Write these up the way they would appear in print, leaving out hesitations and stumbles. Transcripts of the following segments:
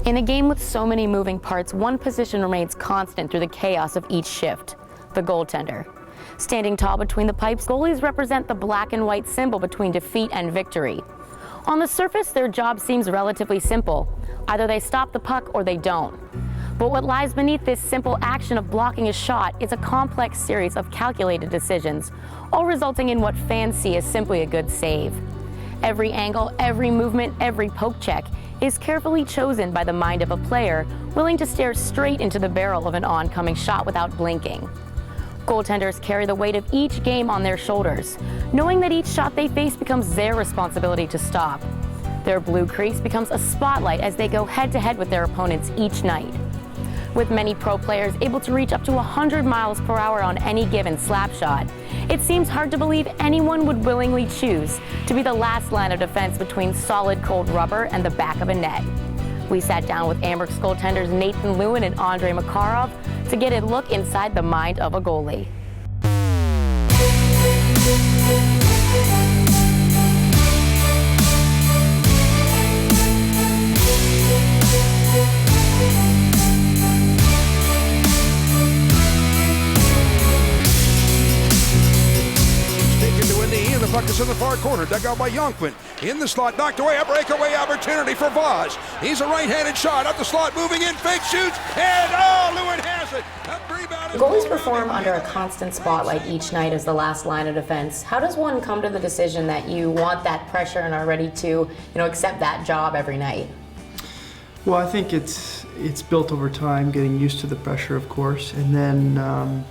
In a game with so many moving parts, one position remains constant through the chaos of each shift: the goaltender. Standing tall between the pipes, goalies represent the black and white symbol between defeat and victory. On the surface, their job seems relatively simple. Either they stop the puck or they don't. But what lies beneath this simple action of blocking a shot is a complex series of calculated decisions, all resulting in what fans see as simply a good save. Every angle, every movement, every poke check is carefully chosen by the mind of a player willing to stare straight into the barrel of an oncoming shot without blinking. Goaltenders carry the weight of each game on their shoulders, knowing that each shot they face becomes their responsibility to stop. Their blue crease becomes a spotlight as they go head-to-head with their opponents each night. With many pro players able to reach up to 100 miles per hour on any given slap shot, it seems hard to believe anyone would willingly choose to be the last line of defense between solid cold rubber and the back of a net. We sat down with Amerks goaltenders Nathan Lewin and Andrei Makarov to get a look inside the mind of a goalie. The puck is in the far corner, dug out by Yonkman. In the slot, knocked away, a breakaway opportunity for Voss. He's a right-handed shot up the slot, moving in, fake shoots, and Lewin has it. Goalies perform under a constant spotlight each night as the last line of defense. How does one come to the decision that you want that pressure and are ready to, accept that job every night? Well, I think it's built over time, getting used to the pressure, of course, and then.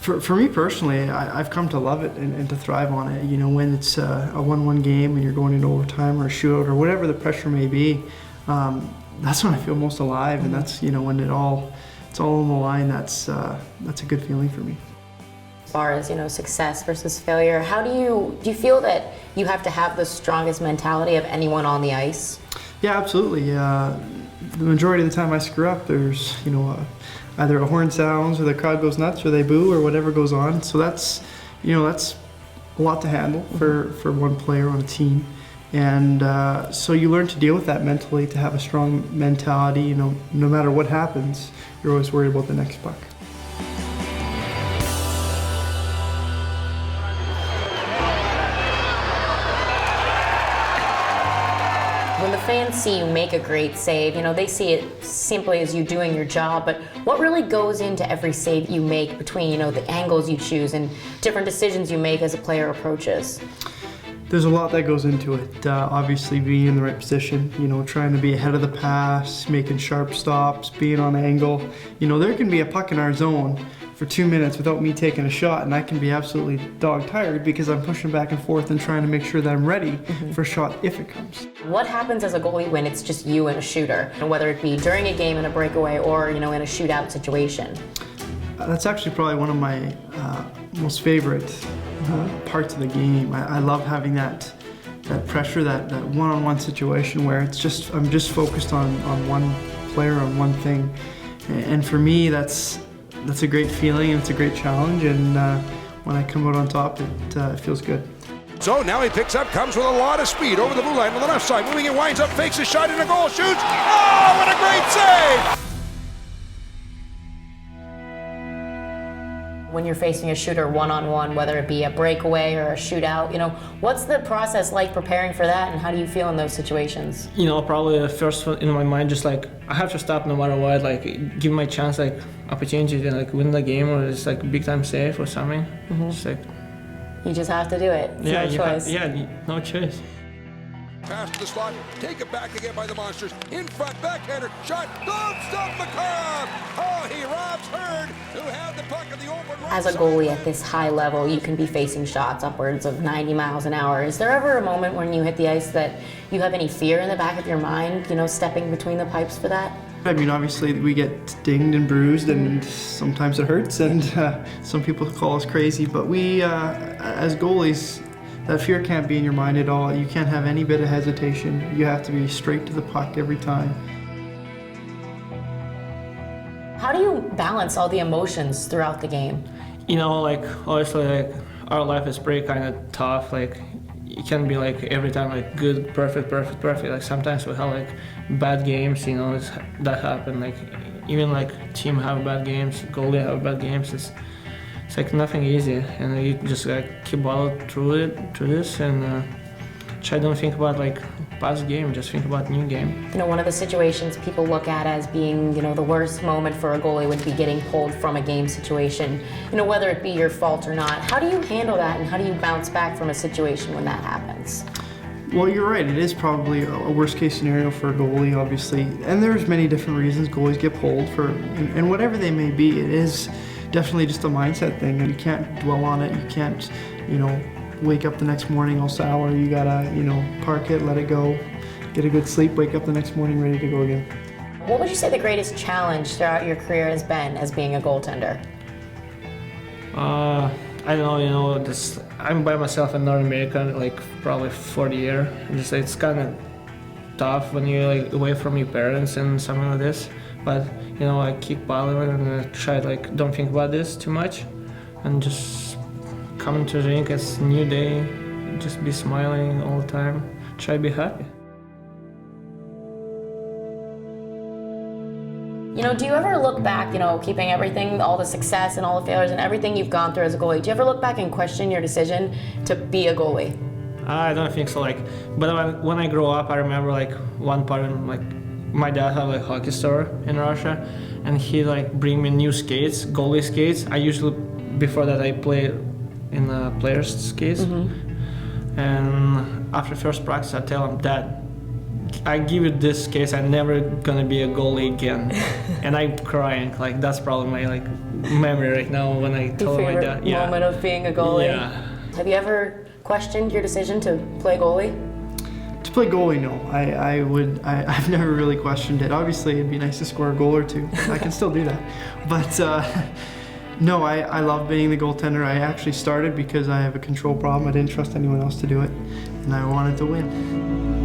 For me personally, I've come to love it and to thrive on it. When it's a 1-1 game and you're going into overtime or a shootout or whatever the pressure may be, that's when I feel most alive, and that's when it's all on the line. That's a good feeling for me. As far as success versus failure, how do you feel that you have to have the strongest mentality of anyone on the ice? Yeah, absolutely. The majority of the time I screw up, there's either a horn sounds or the crowd goes nuts or they boo or whatever goes on. So that's a lot to handle for one player on a team. And so you learn to deal with that mentally, to have a strong mentality. No matter what happens, you're always worried about the next puck. When the fans see you make a great save, they see it simply as you doing your job, but what really goes into every save you make between, the angles you choose and different decisions you make as a player approaches? There's a lot that goes into it. Obviously being in the right position, trying to be ahead of the pass, making sharp stops, being on angle. There can be a puck in our zone for 2 minutes without me taking a shot, and I can be absolutely dog tired because I'm pushing back and forth and trying to make sure that I'm ready for a shot if it comes. What happens as a goalie when it's just you and a shooter, whether it be during a game in a breakaway or in a shootout situation? That's actually probably one of my most favorite parts of the game. I love having that pressure, that one-on-one situation where I'm just focused on one player, on one thing, and for me that's a great feeling and it's a great challenge, and when I come out on top, it feels good. So now he picks up, comes with a lot of speed over the blue line on the left side, moving in, winds up, fakes a shot, and a goal, shoots. Oh, what a great save! When you're facing a shooter one-on-one, whether it be a breakaway or a shootout, what's the process like preparing for that, and how do you feel in those situations? Probably first in my mind, just I have to stop no matter what, give my chance, opportunity to win the game, or just big time save or something. Just you just have to do it. Yeah, no choice. No choice. Pass to the slot, take it back again by the Monsters. In front, backhander, shot, glove stop, Makarov! Oh, he robs Hurd, who had the puck in the open right. As a goalie at this high level, you can be facing shots upwards of 90 miles an hour. Is there ever a moment when you hit the ice that you have any fear in the back of your mind, stepping between the pipes for that? I mean, obviously we get dinged and bruised, and sometimes it hurts, and some people call us crazy, but we, as goalies, that fear can't be in your mind at all. You can't have any bit of hesitation. You have to be straight to the puck every time. How do you balance all the emotions throughout the game? Obviously, our life is pretty kind of tough. it can be like every time like good, perfect. Like sometimes we have like bad games, you know, that happen. Like even like team have bad games, goalie have bad games. It's like nothing easy, and you just like keep battle through this, and try don't think about like past game, just think about new game. You know, one of the situations people look at as being, you know, the worst moment for a goalie would be getting pulled from a game situation. You know, whether it be your fault or not, how do you handle that, and how do you bounce back from a situation when that happens? Well, you're right. It is probably a worst case scenario for a goalie, obviously. And there's many different reasons goalies get pulled for, and whatever they may be, it is definitely just a mindset thing. And you can't dwell on it. You can't, you know, wake up the next morning all sour. You gotta, you know, park it, let it go, get a good sleep, wake up the next morning ready to go again. What would you say the greatest challenge throughout your career has been as being a goaltender? I don't know, you know, I'm by myself in North America, like probably 40 years. Just it's kind of tough when you're like away from your parents and something like this. But you know, I keep battling and I try like don't think about this too much, and just come to the rink, it's a new day, just be smiling all the time, try to be happy. You know, do you ever look back, you know, keeping everything, all the success and all the failures and everything you've gone through as a goalie, do you ever look back and question your decision to be a goalie? I don't think so, like, but when I grow up, I remember like one part, like my dad had like a hockey store in Russia, and he like bring me new skates, goalie skates. I usually, before that I played in the player's skates, and after first practice I tell him, Dad, I give you this case, I'm never gonna be a goalie again. And I'm crying, like that's probably my like memory right now when I told my dad. Your favorite moment of being a goalie? Yeah. Have you ever questioned your decision to play goalie? To play goalie, no. I've never really questioned it. Obviously it'd be nice to score a goal or two. I can still do that. But no, I love being the goaltender. I actually started because I have a control problem. I didn't trust anyone else to do it, and I wanted to win.